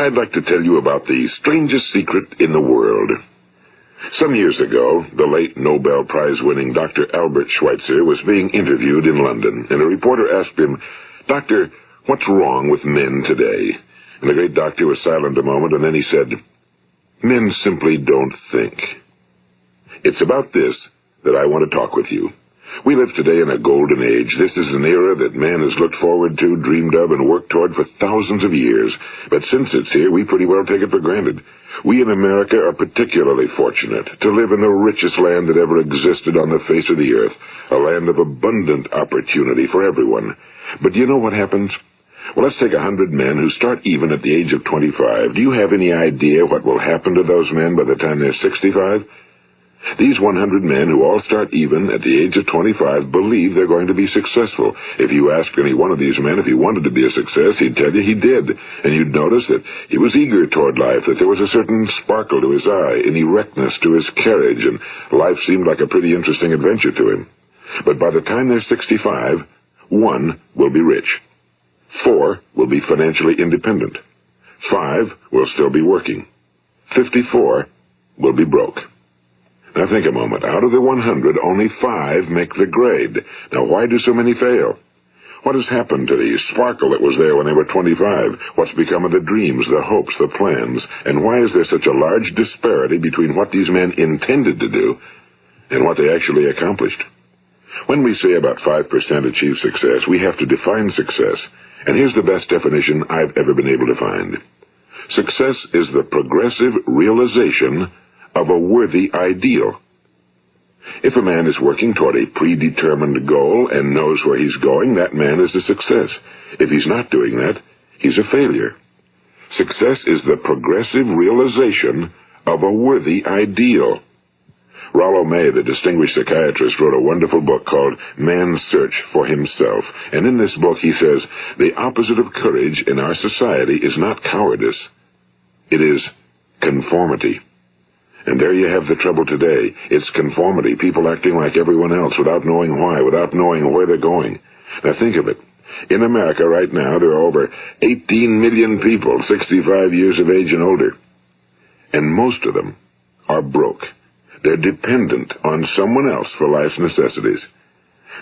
I'd like to tell you about the strangest secret in the world. Some years ago, the late Nobel Prize-winning Dr. Albert Schweitzer was being interviewed in London, and a reporter asked him, "Doctor, what's wrong with men today?" And the great doctor was silent a moment, and then he said, "Men simply don't think." It's about this that I want to talk with you. We live today in a golden age. This is an era that man has looked forward to, dreamed of, and worked toward for thousands of years. But since it's here, we pretty well take it for granted. We in America are particularly fortunate to live in the richest land that ever existed on the face of the earth, a land of abundant opportunity for everyone. But do you know what happens? Well, let's take 100 men who start even at the age of 25. Do you have any idea what will happen to those men by the time they're 65? These 100 men who all start even at the age of 25 believe they're going to be successful. If you asked any one of these men if he wanted to be a success, he'd tell you he did. And you'd notice that he was eager toward life, that there was a certain sparkle to his eye, an erectness to his carriage, and life seemed like a pretty interesting adventure to him. But by the time they're 65, 1 will be rich. 4 will be financially independent. 5 will still be working. 54 will be broke. Now think a moment. Out of the 100, only 5 make the grade. Now why do so many fail? What has happened to the sparkle that was there when they were 25? What's become of the dreams, the hopes, the plans? And why is there such a large disparity between what these men intended to do and what they actually accomplished? When we say about 5% achieve success, we have to define success. And here's the best definition I've ever been able to find. Success is the progressive realization of a worthy ideal. If a man is working toward a predetermined goal and knows where he's going, that man is a success. If he's not doing that, he's a failure. Success is the progressive realization of a worthy ideal. Rollo May, the distinguished psychiatrist, wrote a wonderful book called Man's Search for Himself. And in this book he says, the opposite of courage in our society is not cowardice. It is conformity. And there you have the trouble today. It's conformity, people acting like everyone else without knowing why, without knowing where they're going. Now think of it. In America right now, there are over 18 million people 65 years of age and older. And most of them are broke. They're dependent on someone else for life's necessities.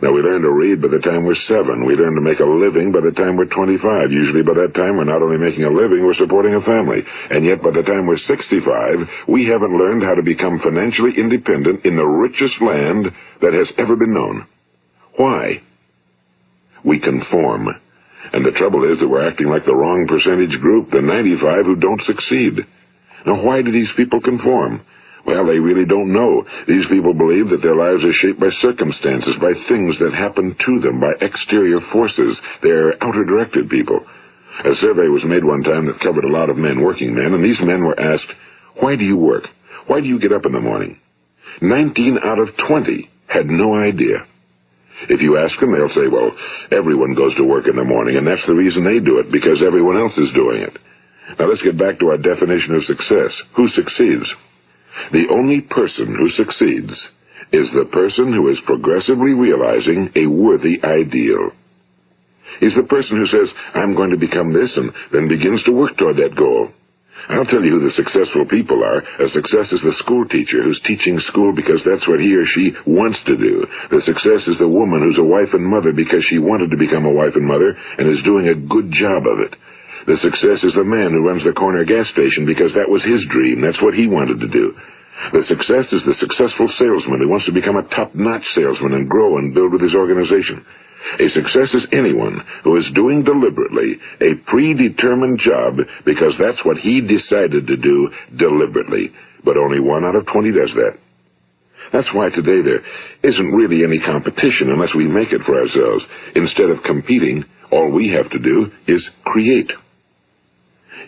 Now, we learn to read by the time we're 7. We learn to make a living by the time we're 25. Usually by that time, we're not only making a living, we're supporting a family. And yet, by the time we're 65, we haven't learned how to become financially independent in the richest land that has ever been known. Why? We conform. And the trouble is that we're acting like the wrong percentage group, the 95 who don't succeed. Now, why do these people conform? Well, they really don't know. These people believe that their lives are shaped by circumstances, by things that happen to them, by exterior forces. They're outer-directed people. A survey was made one time that covered a lot of men, working men, and these men were asked, "Why do you work? Why do you get up in the morning?" 19 out of 20 had no idea. If you ask them, they'll say, well, everyone goes to work in the morning, and that's the reason they do it, because everyone else is doing it. Now let's get back to our definition of success. Who succeeds? The only person who succeeds is the person who is progressively realizing a worthy ideal. He's the person who says, I'm going to become this, and then begins to work toward that goal. I'll tell you who the successful people are. A success is the school teacher who's teaching school because that's what he or she wants to do. The success is the woman who's a wife and mother because she wanted to become a wife and mother and is doing a good job of it. The success is the man who runs the corner gas station because that was his dream. That's what he wanted to do. The success is the successful salesman who wants to become a top-notch salesman and grow and build with his organization. A success is anyone who is doing deliberately a predetermined job because that's what he decided to do deliberately. But only 1 out of 20 does that. That's why today there isn't really any competition unless we make it for ourselves. Instead of competing, all we have to do is create.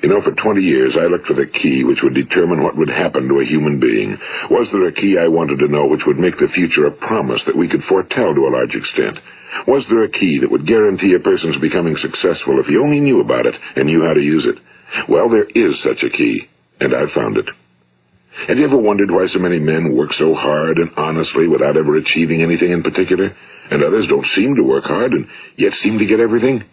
You know, for 20 years, I looked for the key which would determine what would happen to a human being. Was there a key I wanted to know which would make the future a promise that we could foretell to a large extent? Was there a key that would guarantee a person's becoming successful if he only knew about it and knew how to use it? Well, there is such a key, and I've found it. Have you ever wondered why so many men work so hard and honestly without ever achieving anything in particular, and others don't seem to work hard and yet seem to get everything?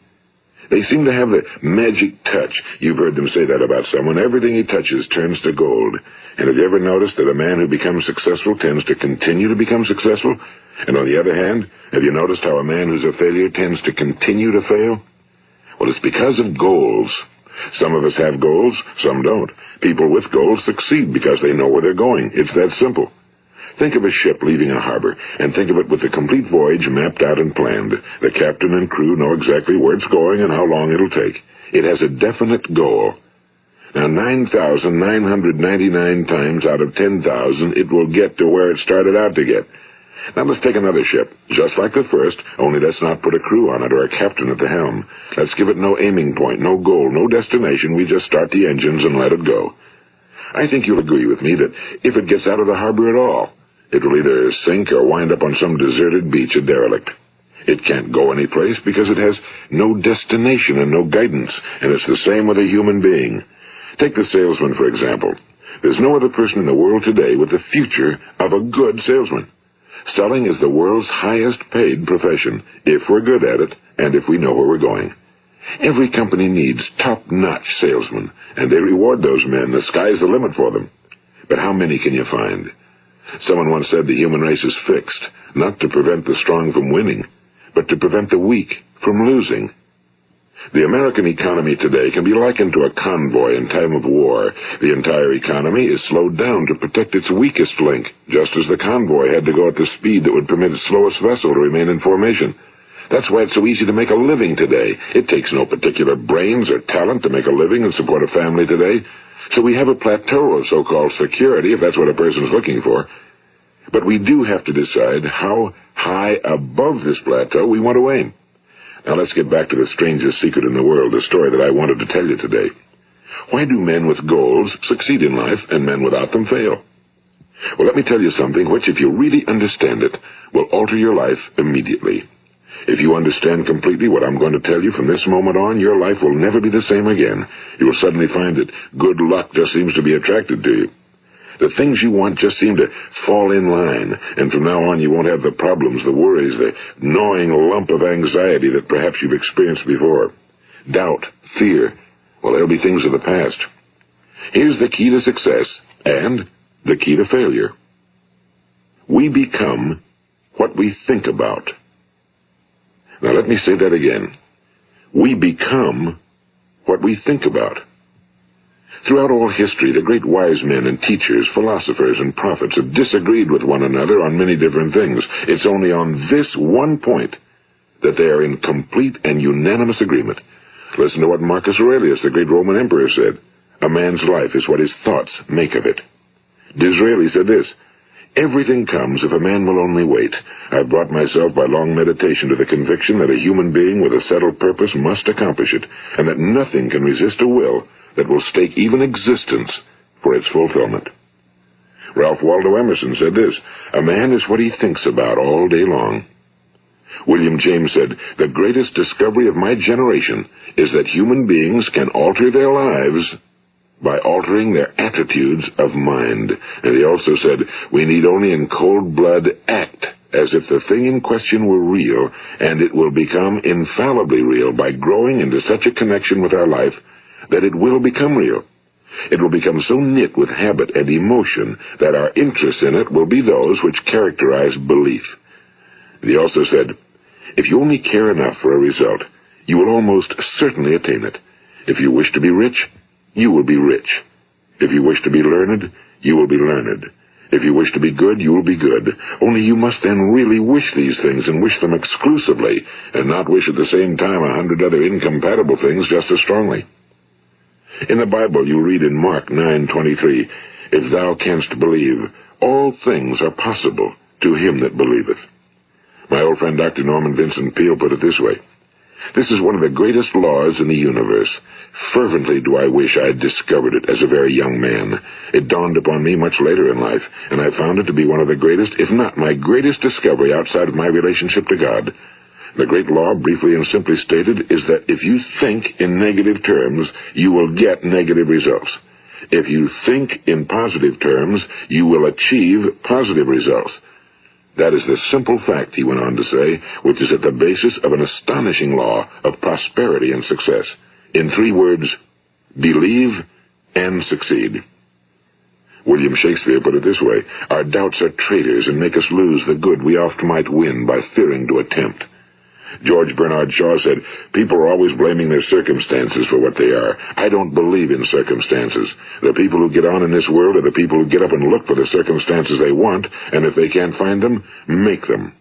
They seem to have the magic touch. You've heard them say that about someone. Everything he touches turns to gold. And have you ever noticed that a man who becomes successful tends to continue to become successful? And on the other hand, have you noticed how a man who's a failure tends to continue to fail? Well, it's because of goals. Some of us have goals, some don't. People with goals succeed because they know where they're going. It's that simple. Think of a ship leaving a harbor, and think of it with the complete voyage mapped out and planned. The captain and crew know exactly where it's going and how long it'll take. It has a definite goal. Now, 9,999 times out of 10,000, it will get to where it started out to get. Now let's take another ship, just like the first, only let's not put a crew on it or a captain at the helm. Let's give it no aiming point, no goal, no destination. We just start the engines and let it go. I think you'll agree with me that if it gets out of the harbor at all, it will either sink or wind up on some deserted beach, a derelict. It can't go anyplace because it has no destination and no guidance, and it's the same with a human being. Take the salesman, for example. There's no other person in the world today with the future of a good salesman. Selling is the world's highest paid profession, if we're good at it and if we know where we're going. Every company needs top-notch salesmen, and they reward those men. The sky's the limit for them. But how many can you find? Someone once said the human race is fixed, not to prevent the strong from winning, but to prevent the weak from losing. The American economy today can be likened to a convoy in time of war. The entire economy is slowed down to protect its weakest link, just as the convoy had to go at the speed that would permit its slowest vessel to remain in formation. That's why it's so easy to make a living today. It takes no particular brains or talent to make a living and support a family today. So we have a plateau of so-called security, if that's what a person's looking for. But we do have to decide how high above this plateau we want to aim. Now let's get back to the strangest secret in the world, the story that I wanted to tell you today. Why do men with goals succeed in life and men without them fail? Well, let me tell you something which, if you really understand it, will alter your life immediately. If you understand completely what I'm going to tell you from this moment on, your life will never be the same again. You will suddenly find that good luck just seems to be attracted to you. The things you want just seem to fall in line, and from now on you won't have the problems, the worries, the gnawing lump of anxiety that perhaps you've experienced before. Doubt, fear, well, they'll be things of the past. Here's the key to success and the key to failure. We become what we think about. Now let me say that again. We become what we think about. Throughout all history, the great wise men and teachers, philosophers and prophets have disagreed with one another on many different things. It's only on this one point that they are in complete and unanimous agreement. Listen to what Marcus Aurelius, the great Roman emperor, said. A man's life is what his thoughts make of it. Disraeli said this, everything comes if a man will only wait. I've brought myself by long meditation to the conviction that a human being with a settled purpose must accomplish it, and that nothing can resist a will that will stake even existence for its fulfillment. Ralph Waldo Emerson said this, a man is what he thinks about all day long. William James said, the greatest discovery of my generation is that human beings can alter their lives by altering their attitudes of mind. And he also said, we need only in cold blood act as if the thing in question were real, and it will become infallibly real by growing into such a connection with our life that it will become real. It will become so knit with habit and emotion that our interest in it will be those which characterize belief. And he also said, if you only care enough for a result, you will almost certainly attain it. If you wish to be rich, you will be rich. If you wish to be learned, you will be learned. If you wish to be good, you will be good. Only you must then really wish these things and wish them exclusively, and not wish at the same time 100 other incompatible things just as strongly. In the Bible you read in Mark 9:23, if thou canst believe, all things are possible to him that believeth. My old friend Dr. Norman Vincent Peale put it this way, this is one of the greatest laws in the universe. Fervently do I wish I had discovered it as a very young man. It dawned upon me much later in life, and I found it to be one of the greatest, if not my greatest discovery outside of my relationship to God. The great law, briefly and simply stated, is that if you think in negative terms, you will get negative results. If you think in positive terms, you will achieve positive results. That is the simple fact, he went on to say, which is at the basis of an astonishing law of prosperity and success. In 3 words, believe and succeed. William Shakespeare put it this way: our doubts are traitors and make us lose the good we oft might win by fearing to attempt. George Bernard Shaw said, people are always blaming their circumstances for what they are. I don't believe in circumstances. The people who get on in this world are the people who get up and look for the circumstances they want, and if they can't find them, make them.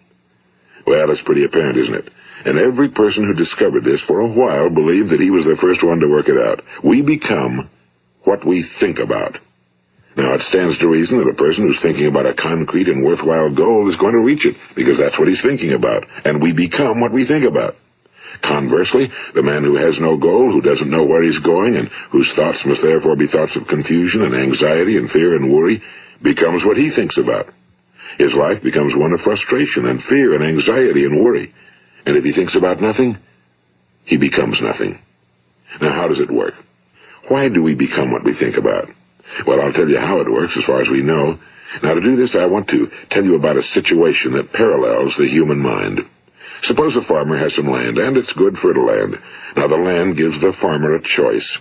Well, it's pretty apparent, isn't it? And every person who discovered this for a while believed that he was the first one to work it out. We become what we think about. Now, it stands to reason that a person who's thinking about a concrete and worthwhile goal is going to reach it, because that's what he's thinking about, and we become what we think about. Conversely, the man who has no goal, who doesn't know where he's going, and whose thoughts must therefore be thoughts of confusion and anxiety and fear and worry, becomes what he thinks about. His life becomes one of frustration and fear and anxiety and worry. And if he thinks about nothing, he becomes nothing. Now, how does it work? Why do we become what we think about? Well, I'll tell you how it works as far as we know. Now, to do this, I want to tell you about a situation that parallels the human mind. Suppose a farmer has some land, and it's good fertile land. Now, the land gives the farmer a choice.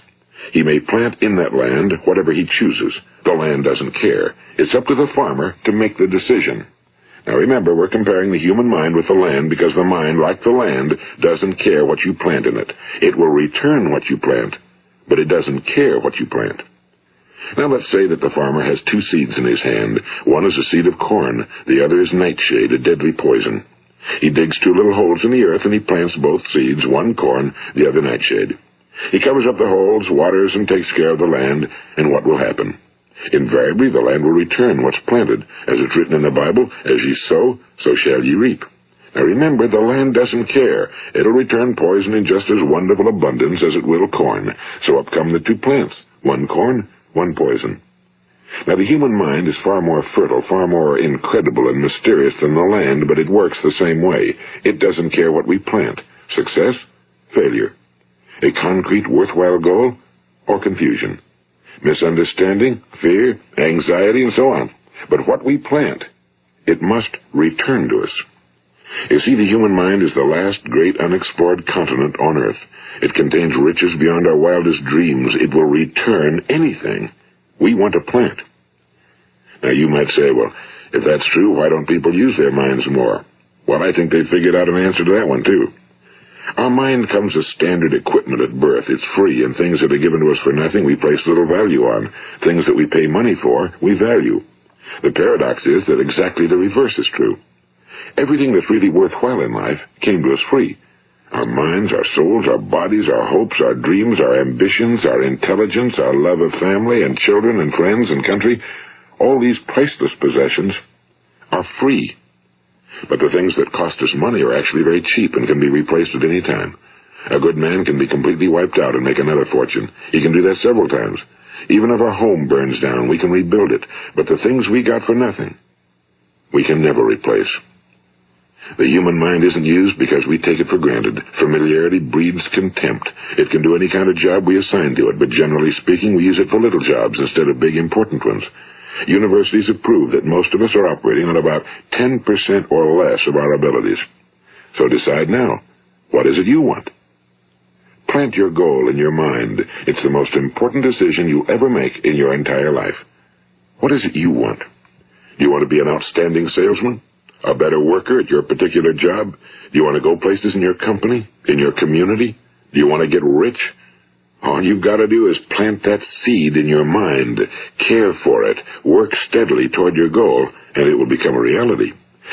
He may plant in that land whatever he chooses. The land doesn't care. It's up to the farmer to make the decision. Now, remember, we're comparing the human mind with the land because the mind, like the land, doesn't care what you plant in it. It will return what you plant, but it doesn't care what you plant. Now, let's say that the farmer has 2 seeds in his hand. One is a seed of corn. The other is nightshade, a deadly poison. He digs 2 little holes in the earth, and he plants both seeds, one corn, the other nightshade. He covers up the holes, waters, and takes care of the land, and what will happen? Invariably, the land will return what's planted. As it's written in the Bible, as ye sow, so shall ye reap. Now remember, the land doesn't care. It'll return poison in just as wonderful abundance as it will corn. So up come the 2 plants, one corn, one poison. Now, the human mind is far more fertile, far more incredible and mysterious than the land, but it works the same way. It doesn't care what we plant. Success, failure. A concrete, worthwhile goal, or confusion. Misunderstanding, fear, anxiety, and so on. But what we plant, it must return to us. You see, the human mind is the last great unexplored continent on Earth. It contains riches beyond our wildest dreams. It will return anything we want to plant. Now, you might say, well, if that's true, why don't people use their minds more? Well, I think they figured out an answer to that one, too. Our mind comes as standard equipment at birth. It's free, and things that are given to us for nothing we place little value on. Things that we pay money for, we value. The paradox is that exactly the reverse is true. Everything that's really worthwhile in life came to us free. Our minds, our souls, our bodies, our hopes, our dreams, our ambitions, our intelligence, our love of family and children and friends and country, all these priceless possessions are free. But the things that cost us money are actually very cheap and can be replaced at any time. A good man can be completely wiped out and make another fortune. He can do that several times. Even if our home burns down, we can rebuild it. But the things we got for nothing, we can never replace. The human mind isn't used because we take it for granted. Familiarity breeds contempt. It can do any kind of job we assign to it, but generally speaking, we use it for little jobs instead of big, important ones. Universities have proved that most of us are operating on about 10% or less of our abilities. So decide now, what is it you want? Plant your goal in your mind. It's the most important decision you'll ever make in your entire life. What is it you want? Do you want to be an outstanding salesman? A better worker at your particular job? Do you want to go places in your company? In your community? Do you want to get rich? All you've got to do is plant that seed in your mind, care for it, work steadily toward your goal, and it will become a reality.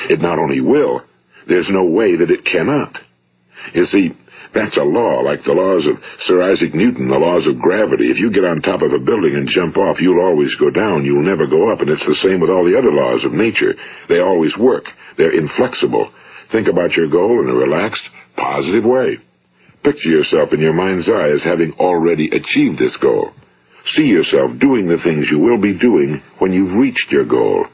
It not only will, there's no way that it cannot. You see, that's a law, like the laws of Sir Isaac Newton, the laws of gravity. If you get on top of a building and jump off, you'll always go down. You'll never go up, and it's the same with all the other laws of nature. They always work. They're inflexible. Think about your goal in a relaxed, positive way. Picture yourself in your mind's eye as having already achieved this goal. See yourself doing the things you will be doing when you've reached your goal.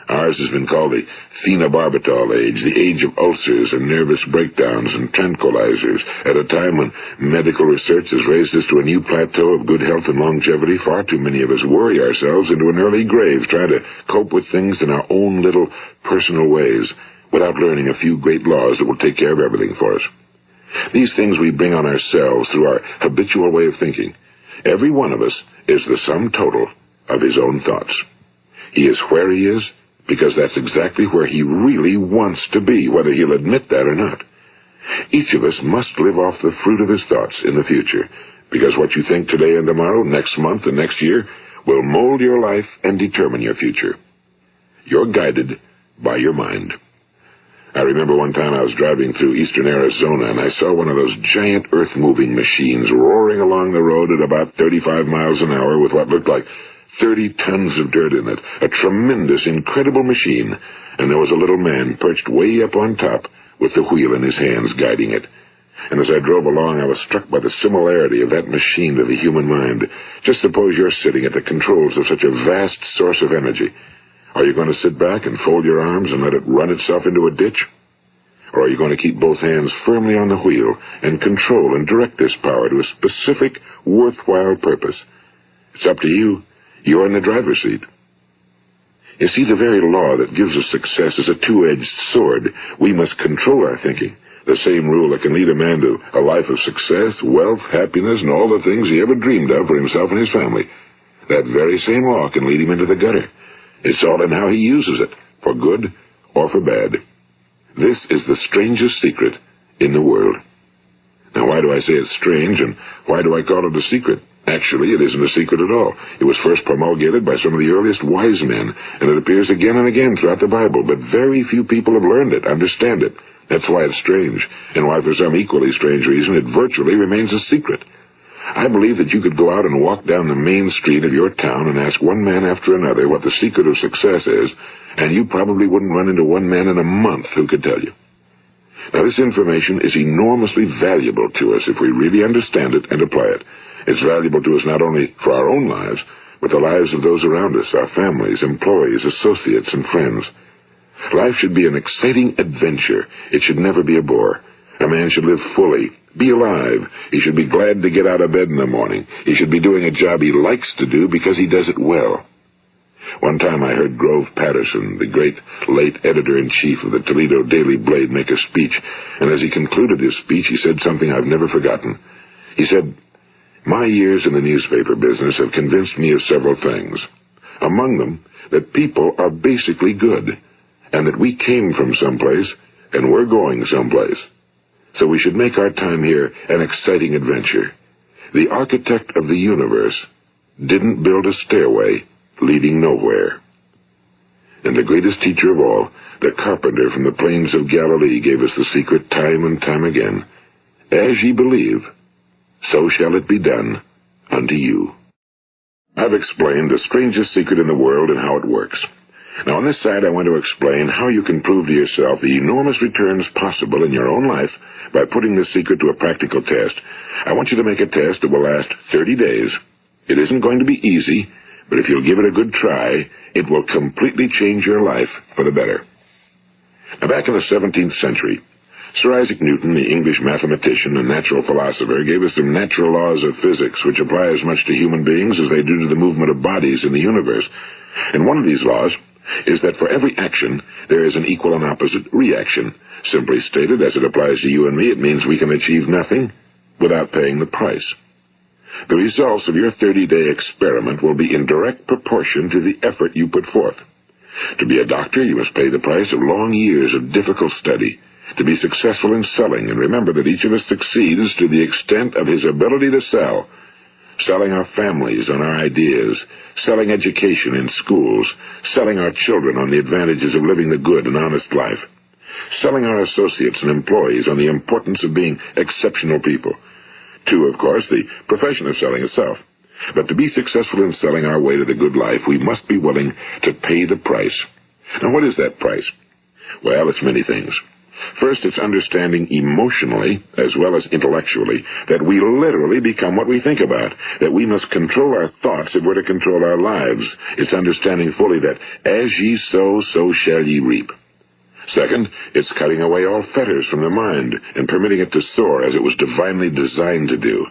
Ours has been called the phenobarbital age, the age of ulcers and nervous breakdowns and tranquilizers. At a time when medical research has raised us to a new plateau of good health and longevity, far too many of us worry ourselves into an early grave trying to cope with things in our own little personal ways without learning a few great laws that will take care of everything for us. These things we bring on ourselves through our habitual way of thinking. Every one of us is the sum total of his own thoughts. He is where he is because that's exactly where he really wants to be, whether he'll admit that or not. Each of us must live off the fruit of his thoughts in the future, because what you think today and tomorrow, next month and next year, will mold your life and determine your future. You're guided by your mind. I remember one time I was driving through eastern Arizona, and I saw one of those giant earth-moving machines roaring along the road at about 35 miles an hour with what looked like 30 tons of dirt in it. A tremendous, incredible machine, and there was a little man perched way up on top with the wheel in his hands guiding it. And as I drove along, I was struck by the similarity of that machine to the human mind. Just suppose you're sitting at the controls of such a vast source of energy. Are you going to sit back and fold your arms and let it run itself into a ditch? Or are you going to keep both hands firmly on the wheel and control and direct this power to a specific, worthwhile purpose? It's up to you. You're in the driver's seat. You see, the very law that gives us success is a two-edged sword. We must control our thinking. The same rule that can lead a man to a life of success, wealth, happiness, and all the things he ever dreamed of for himself and his family. That very same law can lead him into the gutter. It's all in how he uses it, for good or for bad. This is the strangest secret in the world. Now, why do I say it's strange, and why do I call it a secret? Actually, it isn't a secret at all. It was first promulgated by some of the earliest wise men, and it appears again and again throughout the Bible, but very few people have learned it, understand it. That's why it's strange, and why for some equally strange reason it virtually remains a secret. I believe that you could go out and walk down the main street of your town and ask one man after another what the secret of success is, and you probably wouldn't run into one man in a month who could tell you. Now, this information is enormously valuable to us if we really understand it and apply it. It's valuable to us not only for our own lives, but the lives of those around us, our families, employees, associates, and friends. Life should be an exciting adventure. It should never be a bore. A man should live fully, be alive. He should be glad to get out of bed in the morning. He should be doing a job he likes to do because he does it well. One time I heard Grove Patterson, the great late editor-in-chief of the Toledo Daily Blade, make a speech, and as he concluded his speech, he said something I've never forgotten. He said, "My years in the newspaper business have convinced me of several things. Among them, that people are basically good, and that we came from someplace, and we're going someplace. So we should make our time here an exciting adventure. The architect of the universe didn't build a stairway leading nowhere." And the greatest teacher of all, the carpenter from the plains of Galilee, gave us the secret time and time again. As ye believe, so shall it be done unto you. I've explained the strangest secret in the world and how it works. Now, on this side, I want to explain how you can prove to yourself the enormous returns possible in your own life by putting this secret to a practical test. I want you to make a test that will last 30 days. It isn't going to be easy, but if you'll give it a good try, it will completely change your life for the better. Now, back in the 17th century, Sir Isaac Newton, the English mathematician and natural philosopher, gave us some natural laws of physics which apply as much to human beings as they do to the movement of bodies in the universe. And one of these laws is that for every action, there is an equal and opposite reaction. Simply stated, as it applies to you and me, it means we can achieve nothing without paying the price. The results of your 30-day experiment will be in direct proportion to the effort you put forth. To be a doctor, you must pay the price of long years of difficult study. To be successful in selling, and remember that each of us succeeds to the extent of his ability to sell. Selling our families on our ideas, selling education in schools, selling our children on the advantages of living the good and honest life, selling our associates and employees on the importance of being exceptional people. To, of course, the profession of selling itself. But to be successful in selling our way to the good life, we must be willing to pay the price. Now, what is that price? Well, it's many things. First, it's understanding emotionally, as well as intellectually, that we literally become what we think about, that we must control our thoughts if we're to control our lives. It's understanding fully that as ye sow, so shall ye reap. Second, it's cutting away all fetters from the mind and permitting it to soar as it was divinely designed to do.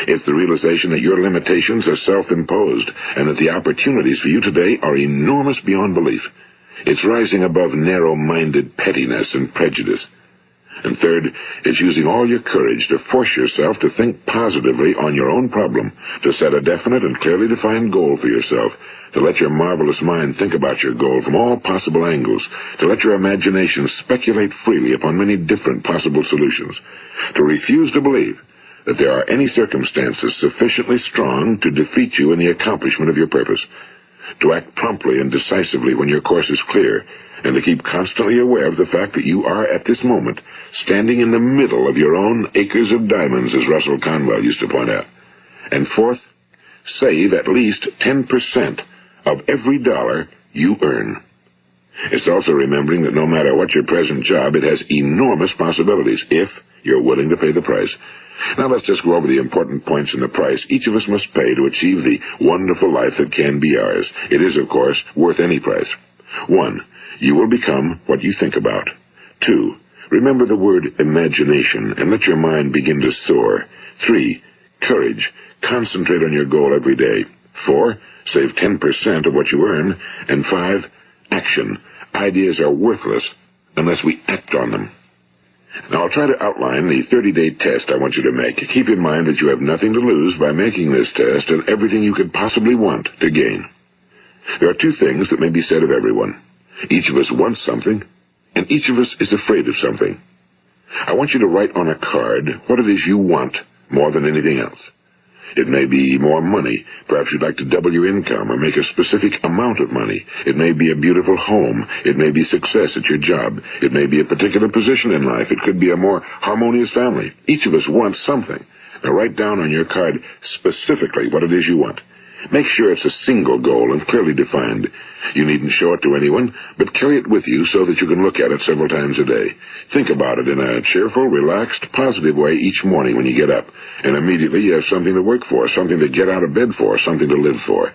It's the realization that your limitations are self-imposed and that the opportunities for you today are enormous beyond belief. It's rising above narrow-minded pettiness and prejudice. And third, it's using all your courage to force yourself to think positively on your own problem, to set a definite and clearly defined goal for yourself, to let your marvelous mind think about your goal from all possible angles, to let your imagination speculate freely upon many different possible solutions, to refuse to believe that there are any circumstances sufficiently strong to defeat you in the accomplishment of your purpose, to act promptly and decisively when your course is clear, and to keep constantly aware of the fact that you are, at this moment, standing in the middle of your own acres of diamonds, as Russell Conwell used to point out. And fourth, save at least 10% of every dollar you earn. It's also remembering that no matter what your present job, it has enormous possibilities, if you're willing to pay the price. Now let's just go over the important points in the price each of us must pay to achieve the wonderful life that can be ours. It is, of course, worth any price. 1. You will become what you think about. 2. Remember the word imagination and let your mind begin to soar. 3. Courage. Concentrate on your goal every day. 4. Save 10% of what you earn. And 5. Action. Ideas are worthless unless we act on them. Now, I'll try to outline the 30-day test I want you to make. Keep in mind that you have nothing to lose by making this test and everything you could possibly want to gain. There are 2 things that may be said of everyone. Each of us wants something, and each of us is afraid of something. I want you to write on a card what it is you want more than anything else. It may be more money. Perhaps you'd like to double your income or make a specific amount of money. It may be a beautiful home. It may be success at your job. It may be a particular position in life. It could be a more harmonious family. Each of us wants something. Now write down on your card specifically what it is you want. Make sure it's a single goal and clearly defined. You needn't show it to anyone, but carry it with you so that you can look at it several times a day. Think about it in a cheerful, relaxed, positive way each morning when you get up, and immediately you have something to work for, something to get out of bed for, something to live for.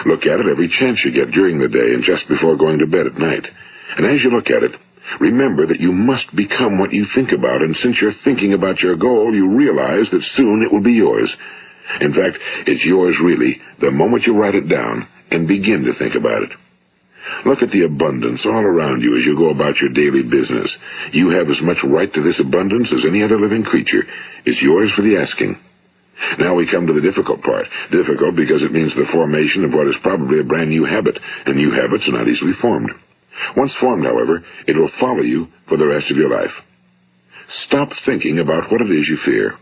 Look at it every chance you get during the day and just before going to bed at night. And as you look at it, remember that you must become what you think about, and since you're thinking about your goal, you realize that soon it will be yours. In fact, it's yours really the moment you write it down and begin to think about it. Look at the abundance all around you as you go about your daily business. You have as much right to this abundance as any other living creature. It's yours for the asking. Now we come to the difficult part. Difficult because it means the formation of what is probably a brand new habit, and new habits are not easily formed. Once formed, however, it will follow you for the rest of your life. Stop thinking about what it is you fear.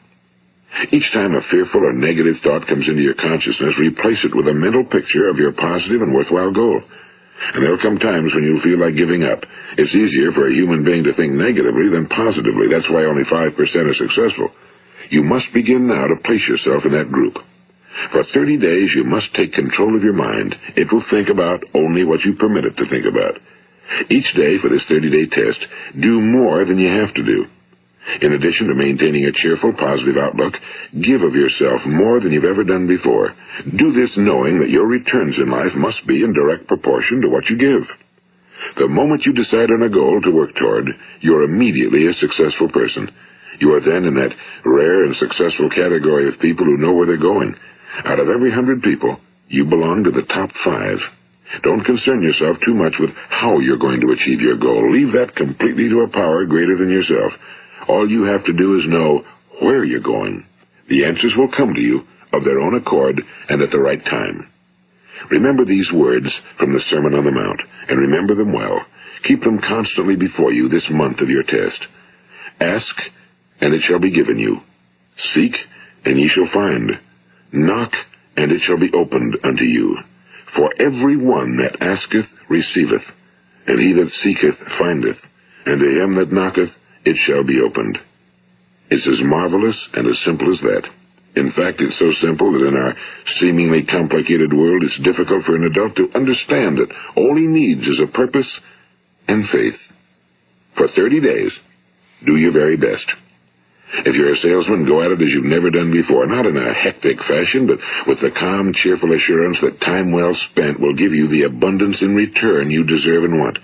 Each time a fearful or negative thought comes into your consciousness, replace it with a mental picture of your positive and worthwhile goal. And there will come times when you'll feel like giving up. It's easier for a human being to think negatively than positively. That's why only 5% are successful. You must begin now to place yourself in that group. For 30 days, you must take control of your mind. It will think about only what you permit it to think about. Each day for this 30-day test, do more than you have to do. In addition to maintaining a cheerful, positive outlook, give of yourself more than you've ever done before. Do this knowing that your returns in life must be in direct proportion to what you give. The moment you decide on a goal to work toward, you're immediately a successful person. You are then in that rare and successful category of people who know where they're going. Out of every 100 people, you belong to the top 5. Don't concern yourself too much with how you're going to achieve your goal. Leave that completely to a power greater than yourself. All you have to do is know where you're going. The answers will come to you of their own accord and at the right time. Remember these words from the Sermon on the Mount, and remember them well. Keep them constantly before you this month of your test. Ask, and it shall be given you. Seek, and ye shall find. Knock, and it shall be opened unto you. For every one that asketh receiveth, and he that seeketh findeth, and to him that knocketh it shall be opened. It's as marvelous and as simple as that. In fact, it's so simple that in our seemingly complicated world, it's difficult for an adult to understand that all he needs is a purpose and faith. For 30 days, Do your very best. If you're a salesman, go at it as you've never done before, not in a hectic fashion, but with the calm, cheerful assurance that time well spent will give you the abundance in return you deserve and want.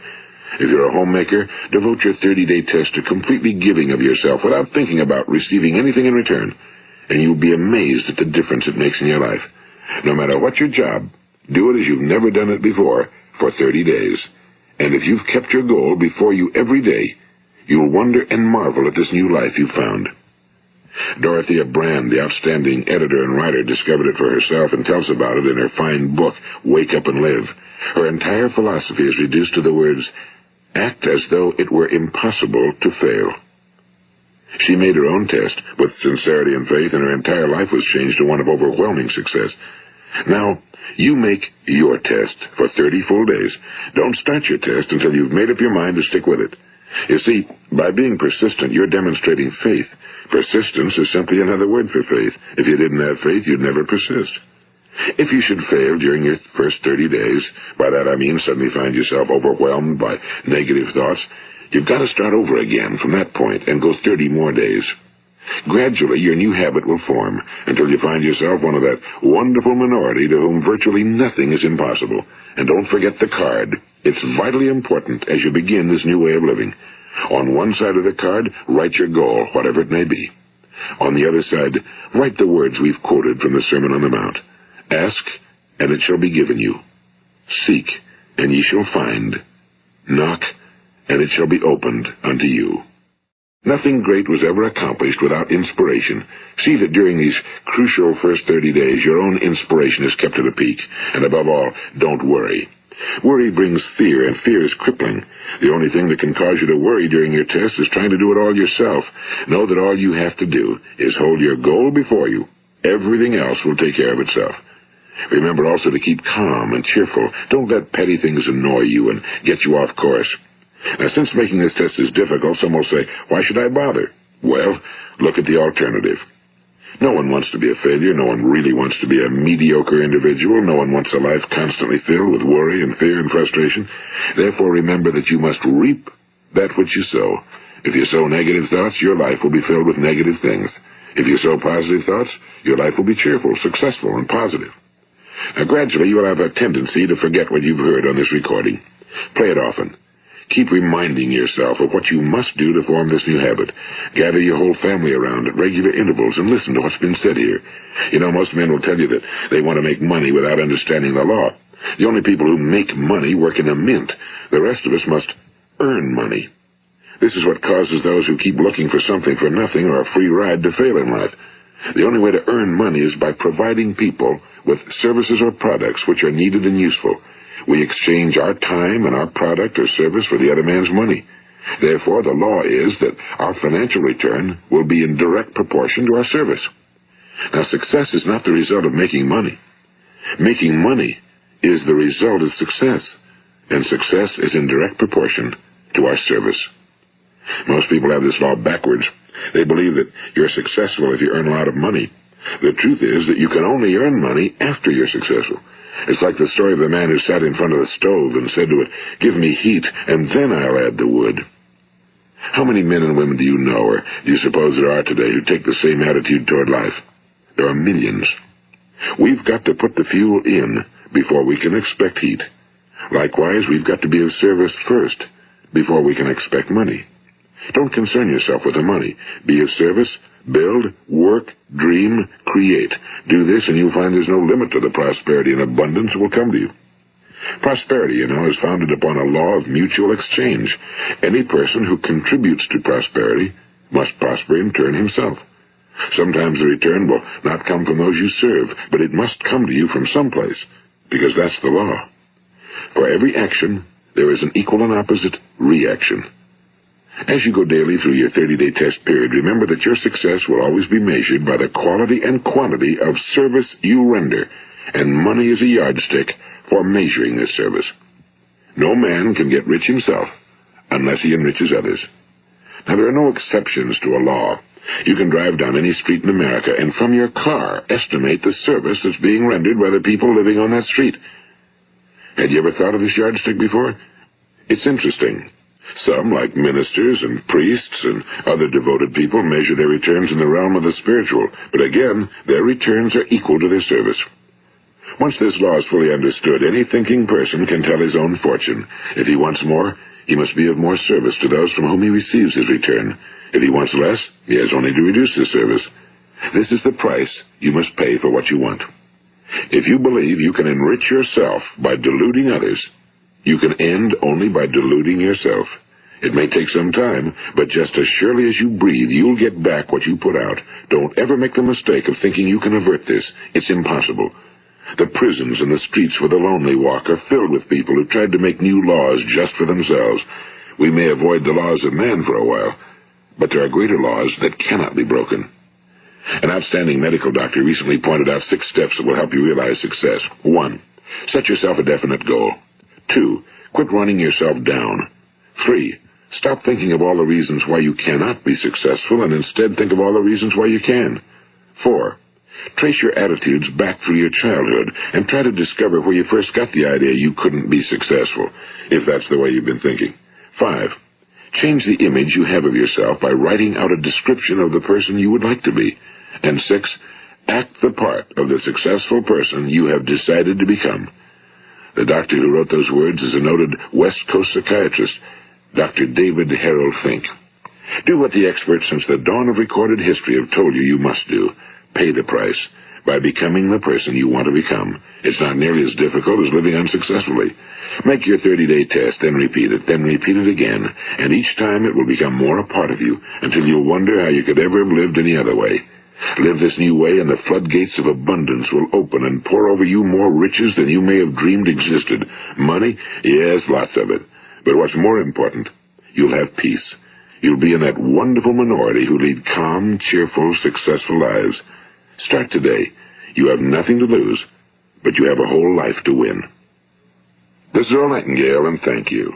If you're a homemaker, devote your 30-day test to completely giving of yourself without thinking about receiving anything in return, and you'll be amazed at the difference it makes in your life. No matter what your job, do it as you've never done it before for 30 days. And if you've kept your goal before you every day, you'll wonder and marvel at this new life you've found. Dorothea Brand, the outstanding editor and writer, discovered it for herself and tells about it in her fine book, Wake Up and Live. Her entire philosophy is reduced to the words, act as though it were impossible to fail. She made her own test with sincerity and faith, and her entire life was changed to one of overwhelming success. Now, you make your test for 30 full days. Don't start your test until you've made up your mind to stick with it. You see, by being persistent, you're demonstrating faith. Persistence is simply another word for faith. If you didn't have faith, you'd never persist. If you should fail during your first 30 days, by that I mean suddenly find yourself overwhelmed by negative thoughts, you've got to start over again from that point and go 30 more days. Gradually, your new habit will form until you find yourself one of that wonderful minority to whom virtually nothing is impossible. And don't forget the card. It's vitally important as you begin this new way of living. On one side of the card, write your goal, whatever it may be. On the other side, write the words we've quoted from the Sermon on the Mount. Ask, and it shall be given you. Seek, and ye shall find. Knock, and it shall be opened unto you. Nothing great was ever accomplished without inspiration. See that during these crucial first 30 days, your own inspiration is kept at a peak. And above all, don't worry. Worry brings fear, and fear is crippling. The only thing that can cause you to worry during your test is trying to do it all yourself. Know that all you have to do is hold your goal before you. Everything else will take care of itself. Remember also to keep calm and cheerful. Don't let petty things annoy you and get you off course. Now, since making this test is difficult, some will say, why should I bother? Well, look at the alternative. No one wants to be a failure. No one really wants to be a mediocre individual. No one wants a life constantly filled with worry and fear and frustration. Therefore, remember that you must reap that which you sow. If you sow negative thoughts, your life will be filled with negative things. If you sow positive thoughts, your life will be cheerful, successful, and positive. Now, gradually, you will have a tendency to forget what you've heard on this recording. Play it often. Keep reminding yourself of what you must do to form this new habit. Gather your whole family around at regular intervals and listen to what's been said here. You know, most men will tell you that they want to make money without understanding the law. The only people who make money work in a mint. The rest of us must earn money. This is what causes those who keep looking for something for nothing or a free ride to fail in life. The only way to earn money is by providing people with services or products which are needed and useful. We exchange our time and our product or service for the other man's money. Therefore, the law is that our financial return will be in direct proportion to our service. Now, success is not the result of making money. Making money is the result of success, and success is in direct proportion to our service. Most people have this law backwards. They believe that you're successful if you earn a lot of money. The truth is that you can only earn money after you're successful. It's like the story of the man who sat in front of the stove and said to it, "Give me heat, and then I'll add the wood." How many men and women do you know, or do you suppose there are today, who take the same attitude toward life? There are millions. We've got to put the fuel in before we can expect heat. Likewise, we've got to be of service first before we can expect money. Don't concern yourself with the money. Be of service, build, work, dream, create. Do this, and you'll find there's no limit to the prosperity and abundance that will come to you. Prosperity, is founded upon a law of mutual exchange. Any person who contributes to prosperity must prosper in turn himself. Sometimes the return will not come from those you serve, but it must come to you from someplace, because that's the law. For every action, there is an equal and opposite reaction. As you go daily through your 30-day test period, remember that your success will always be measured by the quality and quantity of service you render, and money is a yardstick for measuring this service. No man can get rich himself unless he enriches others. Now, there are no exceptions to a law. You can drive down any street in America and from your car estimate the service that's being rendered by the people living on that street. Had you ever thought of this yardstick before? It's interesting. Some, like ministers and priests and other devoted people, measure their returns in the realm of the spiritual, but again, their returns are equal to their service. Once this law is fully understood, any thinking person can tell his own fortune. If he wants more, he must be of more service to those from whom he receives his return. If he wants less, he has only to reduce his service. This is the price you must pay for what you want. If you believe you can enrich yourself by deluding others, you can end only by deluding yourself. It may take some time, but just as surely as you breathe, you'll get back what you put out. Don't ever make the mistake of thinking you can avert this. It's impossible. The prisons and the streets where the lonely walk are filled with people who tried to make new laws just for themselves. We may avoid the laws of man for a while, but there are greater laws that cannot be broken. An outstanding medical doctor recently pointed out 6 steps that will help you realize success. 1. Set yourself a definite goal. 2. Quit running yourself down. 3. Stop thinking of all the reasons why you cannot be successful and instead think of all the reasons why you can. 4. Trace your attitudes back through your childhood and try to discover where you first got the idea you couldn't be successful, if that's the way you've been thinking. 5. Change the image you have of yourself by writing out a description of the person you would like to be. And 6. Act the part of the successful person you have decided to become. The doctor who wrote those words is a noted West Coast psychiatrist, Dr. David Harold Fink. Do what the experts since the dawn of recorded history have told you you must do. Pay the price by becoming the person you want to become. It's not nearly as difficult as living unsuccessfully. Make your 30-day test, then repeat it again, and each time it will become more a part of you until you'll wonder how you could ever have lived any other way. Live this new way and the floodgates of abundance will open and pour over you more riches than you may have dreamed existed. Money? Yes, lots of it. But what's more important, you'll have peace. You'll be in that wonderful minority who lead calm, cheerful, successful lives. Start today. You have nothing to lose, but you have a whole life to win. This is Earl Nightingale, and thank you.